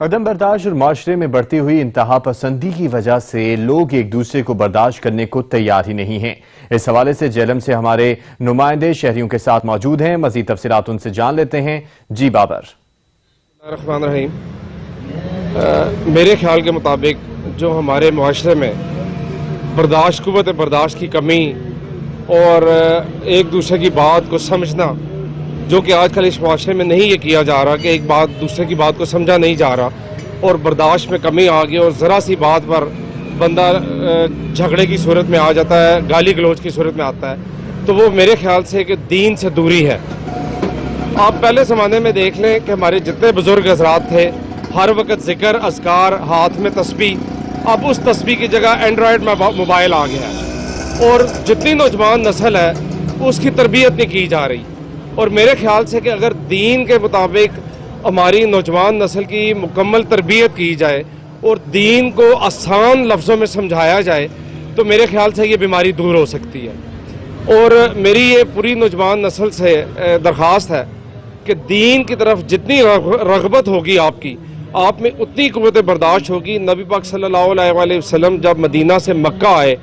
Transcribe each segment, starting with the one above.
अदम बर्दाश्त और माशरे में बढ़ती हुई इंतहा पसंदी की वजह से लोग एक दूसरे को बर्दाश्त करने को तैयार ही नहीं हैं। इस हवाले से जेलम से हमारे नुमाइंदे शहरियों के साथ मौजूद हैं। मजीद तफसीलात उनसे जान लेते हैं। जी बाबर। मेरे ख्याल के मुताबिक जो हमारे मुआशरे में कुव्वत बर्दाश्त की कमी और एक दूसरे की बात को समझना, जो कि आजकल इस मुआशरे में नहीं ये किया जा रहा कि एक बात दूसरे की बात को समझा नहीं जा रहा और बर्दाश्त में कमी आ गई और ज़रा सी बात पर बंदा झगड़े की सूरत में आ जाता है, गाली गलौज की सूरत में आता है, तो वो मेरे ख्याल से कि दीन से दूरी है। आप पहले ज़माने में देख लें कि हमारे जितने बुज़ुर्ग हज़रात थे, हर वक्त ज़िक्र, अज़कार, हाथ में तस्बीह। अब उस तस्बीह की जगह एंड्रॉयड मोबाइल आ गया है और जितनी नौजवान नस्ल है उसकी तरबियत नहीं की जा रही। और मेरे ख्याल से कि अगर दीन के मुताबिक हमारी नौजवान नस्ल की मुकम्मल तरबियत की जाए और दीन को आसान लफ्ज़ों में समझाया जाए तो मेरे ख्याल से ये बीमारी दूर हो सकती है। और मेरी ये पूरी नौजवान नस्ल से दरख्वास्त है कि दीन की तरफ जितनी रग़बत होगी आपकी, आप में उतनी कुव्वत बर्दाश्त होगी। नबी पाक सल्लल्लाहु अलैहि वसल्लम जब मदीना से मक्का आए,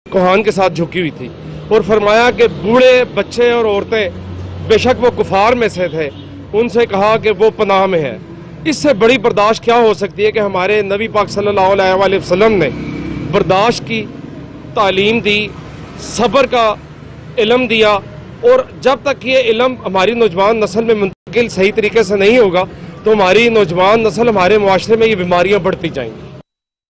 कोहान के साथ झुकी हुई थी और फरमाया कि बूढ़े, बच्चे और औरतें, बेशक वो कुफार में से थे, उनसे कहा कि वो पनाह में है। इससे बड़ी बर्दाश्त क्या हो सकती है कि हमारे नबी पाक सल्लल्लाहु अलैहि वसल्लम ने बर्दाश्त की तालीम दी, सब्र का इल्म दिया। और जब तक ये इल्म हमारी नौजवान नस्ल में मुंतकिल सही तरीके से नहीं होगा तो हमारी नौजवान नस्ल, हमारे मुआशरे में ये बीमारियां बढ़ती जाएंगी।